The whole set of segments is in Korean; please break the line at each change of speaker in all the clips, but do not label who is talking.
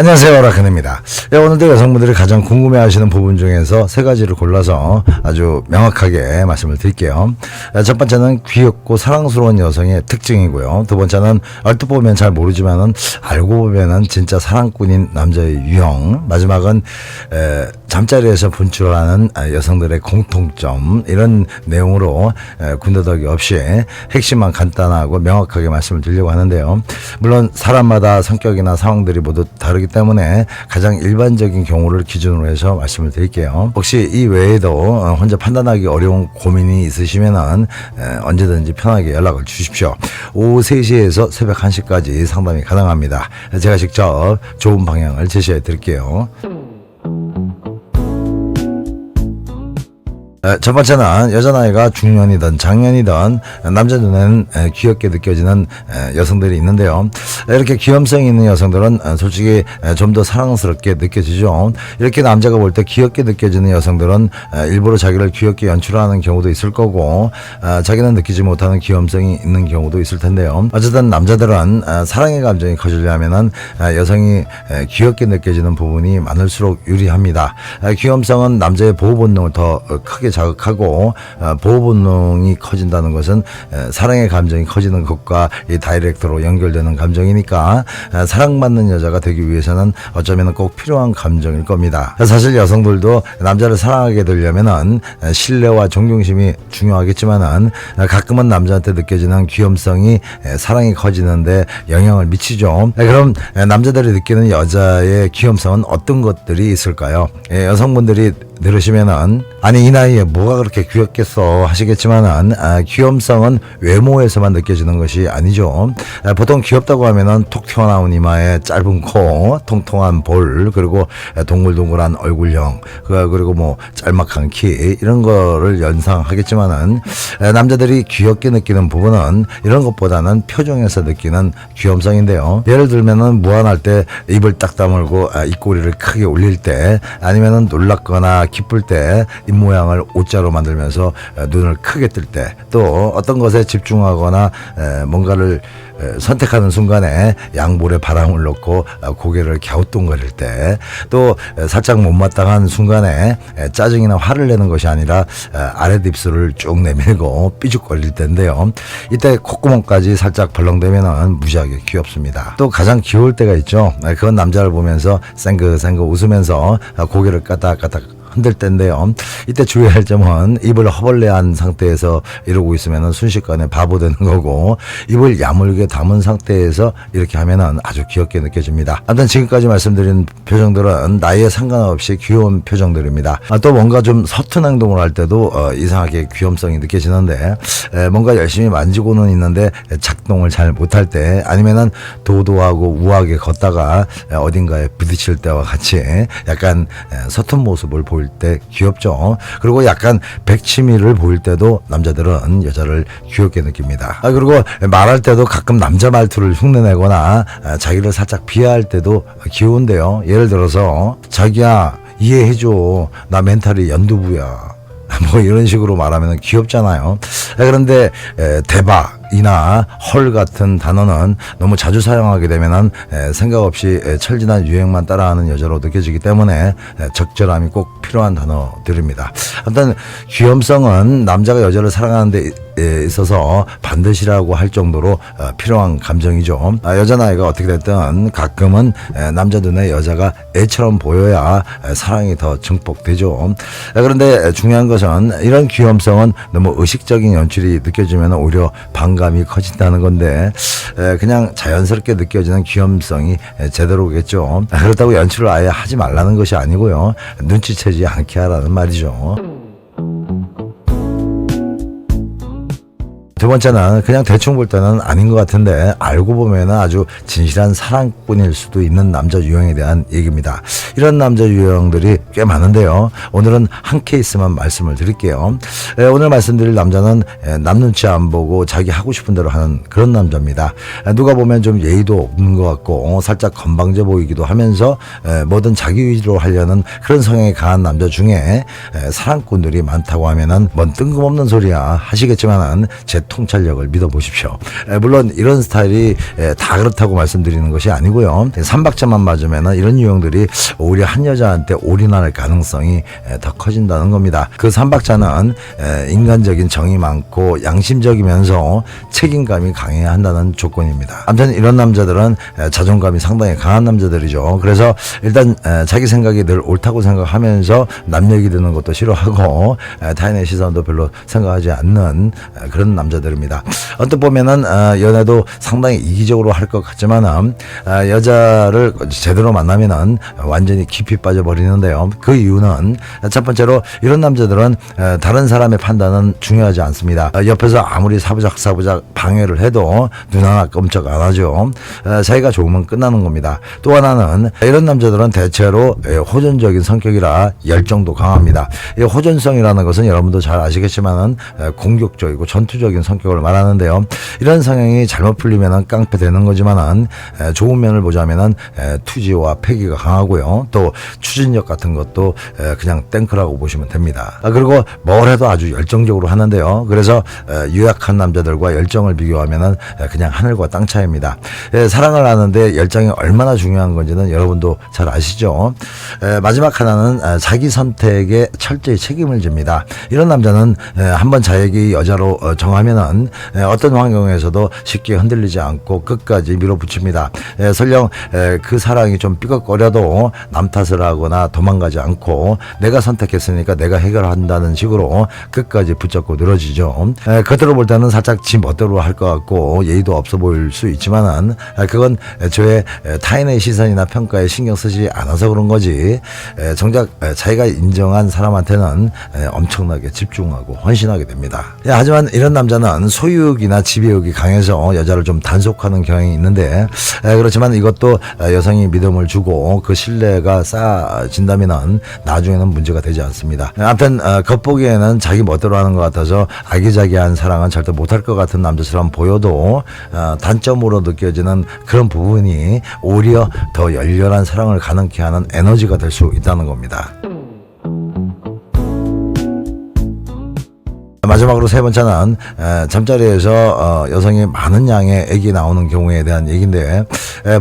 안녕하세요, 라큰입니다. 오늘도 여성분들이 가장 궁금해하시는 부분 중에서 세 가지를 골라서 아주 명확하게 말씀을 드릴게요. 첫 번째는 귀엽고 사랑스러운 여성의 특징이고요. 두 번째는 얼핏 보면 잘 모르지만은 알고 보면은 진짜 사랑꾼인 남자의 유형. 마지막은 잠자리에서 분출하는 여성들의 공통점, 이런 내용으로 군더더기 없이 핵심만 간단하고 명확하게 말씀을 드리려고 하는데요. 물론 사람마다 성격이나 상황들이 모두 다르기 때문에 가장 일반적인 경우를 기준으로 해서 말씀을 드릴게요. 혹시 이 외에도 혼자 판단하기 어려운 고민이 있으시면 언제든지 편하게 연락을 주십시오. 오후 3시에서 새벽 1시까지 상담이 가능합니다. 제가 직접 좋은 방향을 제시해 드릴게요. 첫 번째는 여자나이가 중년이든 장년이든 남자 눈에는 귀엽게 느껴지는 여성들이 있는데요. 이렇게 귀염성이 있는 여성들은 솔직히 좀 더 사랑스럽게 느껴지죠. 이렇게 남자가 볼 때 귀엽게 느껴지는 여성들은 일부러 자기를 귀엽게 연출하는 경우도 있을 거고, 자기는 느끼지 못하는 귀염성이 있는 경우도 있을 텐데요. 어쨌든 남자들은 사랑의 감정이 커지려면은 여성이 귀엽게 느껴지는 부분이 많을수록 유리합니다. 귀염성은 남자의 보호 본능을 더 크게 자극하고, 보호 본능이 커진다는 것은 사랑의 감정이 커지는 것과 이 다이렉트로 연결되는 감정이니까 사랑받는 여자가 되기 위해서는 어쩌면 꼭 필요한 감정일 겁니다. 사실 여성들도 남자를 사랑하게 되려면은 신뢰와 존경심이 중요하겠지만은 가끔은 남자한테 느껴지는 귀염성이 사랑이 커지는데 영향을 미치죠. 그럼 남자들이 느끼는 여자의 귀염성은 어떤 것들이 있을까요? 여성분들이 들으시면은 아니 이 나이에 뭐가 그렇게 귀엽겠어 하시겠지만은 귀염성은 외모에서만 느껴지는 것이 아니죠. 보통 귀엽다고 하면은 톡 튀어나온 이마에 짧은 코, 통통한 볼, 그리고 동글동글한 얼굴형, 그리고 뭐 짤막한 키, 이런 거를 연상하겠지만은 남자들이 귀엽게 느끼는 부분은 이런 것보다는 표정에서 느끼는 귀염성인데요. 예를 들면은 무안할 때 입을 딱 다물고 입꼬리를 크게 올릴 때, 아니면은 놀랍거나 기쁠 때 입모양을 오자로 만들면서 눈을 크게 뜰 때, 또 어떤 것에 집중하거나 뭔가를 선택하는 순간에 양볼에 바람을 넣고 고개를 갸우뚱거릴 때, 또 살짝 못마땅한 순간에 짜증이나 화를 내는 것이 아니라 아랫입술을 쭉 내밀고 삐죽거릴 때인데요. 이때 콧구멍까지 살짝 벌렁대면 무지하게 귀엽습니다. 또 가장 귀여울 때가 있죠. 그건 남자를 보면서 쌩긋쌩긋 웃으면서 고개를 까딱까딱 흔들 때인데요. 이때 주의할 점은 입을 허벌레한 상태에서 이러고 있으면 순식간에 바보 되는 거고, 입을 야물게 담은 상태에서 이렇게 하면 아주 귀엽게 느껴집니다. 아무튼 지금까지 말씀드린 표정들은 나이에 상관없이 귀여운 표정들입니다. 또 뭔가 좀 서툰 행동을 할 때도 이상하게 귀염성이 느껴지는데, 뭔가 열심히 만지고는 있는데 작동을 잘 못할 때, 아니면은 도도하고 우아하게 걷다가 어딘가에 부딪힐 때와 같이 약간 서툰 모습을 보일 때 귀엽죠. 그리고 약간 백치미를 보일 때도 남자들은 여자를 귀엽게 느낍니다. 그리고 말할 때도 가끔 남자 말투를 흉내내거나 자기를 살짝 비하할 때도 귀여운데요. 예를 들어서 자기야 이해해줘, 나 멘탈이 연두부야, 뭐 이런 식으로 말하면 귀엽잖아요. 그런데 대박이나 헐 같은 단어는 너무 자주 사용하게 되면은 생각 없이 철진한 유행만 따라하는 여자로 느껴지기 때문에 적절함이 꼭 필요한 단어들입니다. 아무튼 귀염성은 남자가 여자를 사랑하는 데 있어서 반드시라고 할 정도로 필요한 감정이죠. 여자 나이가 어떻게 됐든 가끔은 남자 눈에 여자가 애처럼 보여야 사랑이 더 증폭되죠. 그런데 중요한 것은 이런 귀염성은 너무 의식적인 연출이 느껴지면 오히려 반감이 커진다는 건데, 그냥 자연스럽게 느껴지는 귀염성이 제대로겠죠. 그렇다고 연출을 아예 하지 말라는 것이 아니고요, 눈치채지 않게 하라는 말이죠. 두 번째는 그냥 대충 볼 때는 아닌 것 같은데 알고 보면 아주 진실한 사랑꾼일 수도 있는 남자 유형에 대한 얘기입니다. 이런 남자 유형들이 꽤 많은데요. 오늘은 한 케이스만 말씀을 드릴게요. 오늘 말씀드릴 남자는 남 눈치 안 보고 자기 하고 싶은 대로 하는 그런 남자입니다. 누가 보면 좀 예의도 없는 것 같고 살짝 건방져 보이기도 하면서 뭐든 자기 위주로 하려는 그런 성향이 강한 남자 중에 사랑꾼들이 많다고 하면은 뭔 뜬금없는 소리야 하시겠지만은 제 통찰력을 믿어보십시오. 물론 이런 스타일이 다 그렇다고 말씀드리는 것이 아니고요. 삼박자만 맞으면 이런 유형들이 오히려 한 여자한테 올인할 가능성이 더 커진다는 겁니다. 그 삼박자는 인간적인 정이 많고 양심적이면서 책임감이 강해야 한다는 조건입니다. 아무튼 이런 남자들은 자존감이 상당히 강한 남자들이죠. 그래서 일단 자기 생각이 늘 옳다고 생각하면서 남 얘기 듣는 것도 싫어하고 타인의 시선도 별로 생각하지 않는 그런 남자들입니다. 언뜻 보면은 연애도 상당히 이기적으로 할 것 같지만 여자를 제대로 만나면은 완전히 깊이 빠져버리는데요. 그 이유는 첫 번째로 이런 남자들은 다른 사람의 판단은 중요하지 않습니다. 옆에서 아무리 사부작 방해를 해도 눈 하나 끔찍 안 하죠. 자기가 좋으면 끝나는 겁니다. 또 하나는 이런 남자들은 대체로 호전적인 성격이라 열정도 강합니다. 이 호전성이라는 것은 여러분도 잘 아시겠지만은 공격적이고 전투적인 성격을 말하는데요. 이런 성향이 잘못 풀리면은 깡패 되는 거지만은 좋은 면을 보자면은 투지와 패기가 강하고요. 또 추진력 같은 것도 그냥 탱크라고 보시면 됩니다. 그리고 뭘 해도 아주 열정적으로 하는데요. 그래서 유약한 남자들과 열정을 비교하면은 그냥 하늘과 땅 차이입니다. 사랑을 하는데 열정이 얼마나 중요한 건지는 여러분도 잘 아시죠. 마지막 하나는 자기 선택에 철저히 책임을 집니다. 이런 남자는 한번 자기 여자로 정하면은 어떤 환경에서도 쉽게 흔들리지 않고 끝까지 밀어붙입니다. 설령 그 사랑이 좀 삐걱거려도 남 탓을 하거나 도망가지 않고 내가 선택했으니까 내가 해결한다는 식으로 끝까지 붙잡고 늘어지죠. 겉으로 볼 때는 살짝 지 멋대로 할 것 같고 예의도 없어 보일 수 있지만은 그건 애초에 타인의 시선이나 평가에 신경 쓰지 않아서 그런 거지 정작 자기가 인정한 사람한테는 엄청나게 집중하고 헌신하게 됩니다. 하지만 이런 남자는 소유욕이나 지배욕이 강해서 여자를 좀 단속하는 경향이 있는데 그렇지만 이것도 여성이 믿음을 주고 그 신뢰가 쌓아진다면 나중에는 문제가 되지 않습니다. 아무튼 겉보기에는 자기 멋대로 하는 것 같아서 아기자기한 사랑은 절대 못할 것 같은 남자처럼 보여도 단점으로 느껴지는 그런 부분이 오히려 더 열렬한 사랑을 가능케 하는 에너지가 될 수 있다는 겁니다. 마지막으로 세 번째는 잠자리에서 여성이 많은 양의 액이 나오는 경우에 대한 얘기인데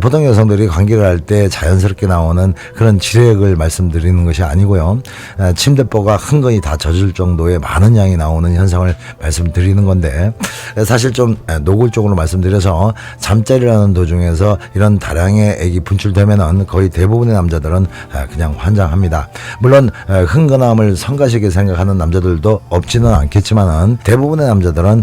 보통 여성들이 관계를 할 때 자연스럽게 나오는 그런 지뢰액을 말씀드리는 것이 아니고요. 침대뽀가 흥건히 다 젖을 정도의 많은 양이 나오는 현상을 말씀드리는 건데 사실 좀 노골적으로 말씀드려서 잠자리라는 도중에서 이런 다량의 액이 분출되면은 거의 대부분의 남자들은 그냥 환장합니다. 물론 흥건함을 성가시게 생각하는 남자들도 없지는 않겠지만 대부분의 남자들은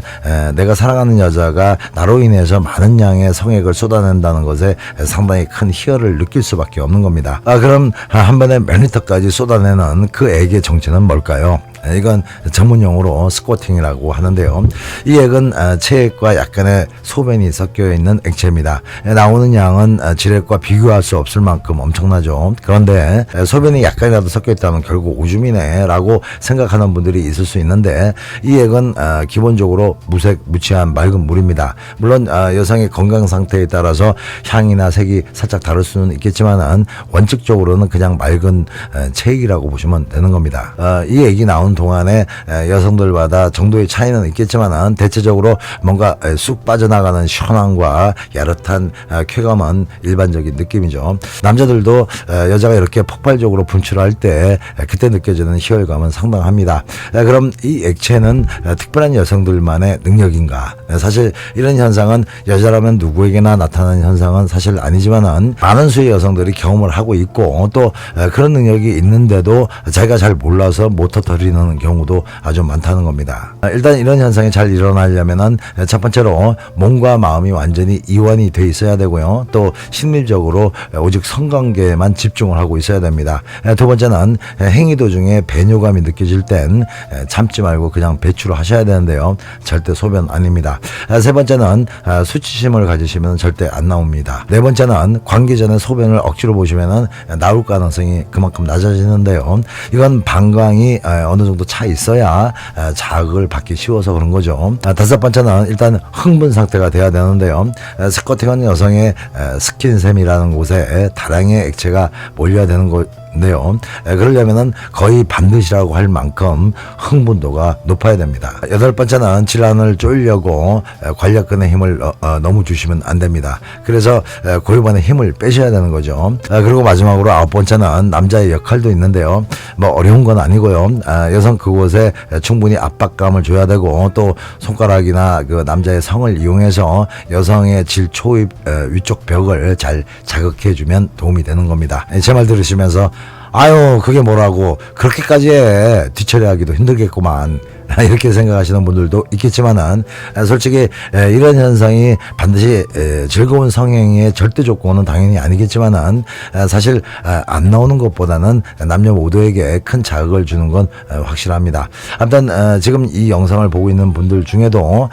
내가 사랑하는 여자가 나로 인해서 많은 양의 성액을 쏟아낸다는 것에 상당히 큰 희열을 느낄 수밖에 없는 겁니다. 그럼 한 번에 몇 리터까지 쏟아내는 그 액의 정체는 뭘까요? 이건 전문용어로 스쿼팅이라고 하는데요. 이 액은 체액과 약간의 소변이 섞여 있는 액체입니다. 나오는 양은 지뢰액과 비교할 수 없을 만큼 엄청나죠. 그런데 소변이 약간이라도 섞여 있다면 결국 오줌이네 라고 생각하는 분들이 있을 수 있는데 이 액은 기본적으로 무색 무취한 맑은 물입니다. 물론 여성의 건강 상태에 따라서 향이나 색이 살짝 다를 수는 있겠지만 원칙적으로는 그냥 맑은 체액이라고 보시면 되는 겁니다. 이 액이 나온 동안에 여성들마다 정도의 차이는 있겠지만 대체적으로 뭔가 쑥 빠져나가는 시원함과 야릇한 쾌감은 일반적인 느낌이죠. 남자들도 여자가 이렇게 폭발적으로 분출할 때 그때 느껴지는 희열감은 상당합니다. 그럼 이 액체는 특별한 여성들만의 능력인가? 사실 이런 현상은 여자라면 누구에게나 나타나는 현상은 사실 아니지만 많은 수의 여성들이 경험을 하고 있고 또 그런 능력이 있는데도 자기가 잘 몰라서 못 터뜨리는 경우도 아주 많다는 겁니다. 일단 이런 현상이 잘 일어나려면은 첫 번째로 몸과 마음이 완전히 이완이 돼 있어야 되고요. 또 심리적으로 오직 성관계에만 집중을 하고 있어야 됩니다. 두 번째는 행위 도중에 배뇨감이 느껴질 땐 참지 말고 그냥 배출을 하셔야 되는데요. 절대 소변 아닙니다. 세 번째는 수치심을 가지시면 절대 안 나옵니다. 네 번째는 관계 전에 소변을 억지로 보시면은 나올 가능성이 그만큼 낮아지는데요. 이건 방광이 어느 정도 차 있어야 자극을 받기 쉬워서 그런 거죠. 다섯 번째는 일단 흥분 상태가 돼야 되는데요. 스쿼팅은 여성의 스킨샘이라는 곳에 다량의 액체가 몰려야 되는 되는데요. 그러려면은 거의 반드시라고 할 만큼 흥분도가 높아야 됩니다. 여덟 번째는 질환을 쪼이려고 관략근에 힘을 너무 주시면 안 됩니다. 그래서 골반에 힘을 빼셔야 되는 거죠. 그리고 마지막으로 아홉 번째는 남자의 역할도 있는데요. 뭐 어려운 건 아니고요. 여성 그곳에 충분히 압박감을 줘야 되고 또 손가락이나 그 남자의 성을 이용해서 여성의 질 초입 위쪽 벽을 잘 자극해주면 도움이 되는 겁니다. 제 말 들으시면서 아유 그게 뭐라고 그렇게까지 해 뒤처리하기도 힘들겠구만 이렇게 생각하시는 분들도 있겠지만은 솔직히 이런 현상이 반드시 즐거운 성행의 절대 조건은 당연히 아니겠지만은 사실 안 나오는 것보다는 남녀 모두에게 큰 자극을 주는 건 확실합니다. 아무튼 지금 이 영상을 보고 있는 분들 중에도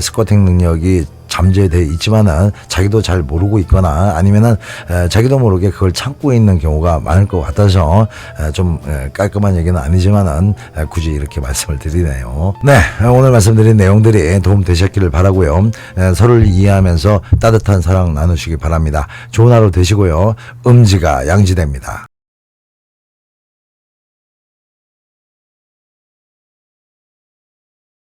스쿼팅 능력이 잠재돼 있지만은 자기도 잘 모르고 있거나 아니면은 자기도 모르게 그걸 참고 있는 경우가 많을 것 같아서 좀 깔끔한 얘기는 아니지만은 굳이 이렇게 말씀을 드리네요. 네, 오늘 말씀드린 내용들이 도움 되셨기를 바라고요. 서로를 이해하면서 따뜻한 사랑 나누시기 바랍니다. 좋은 하루 되시고요. 음지가 양지됩니다.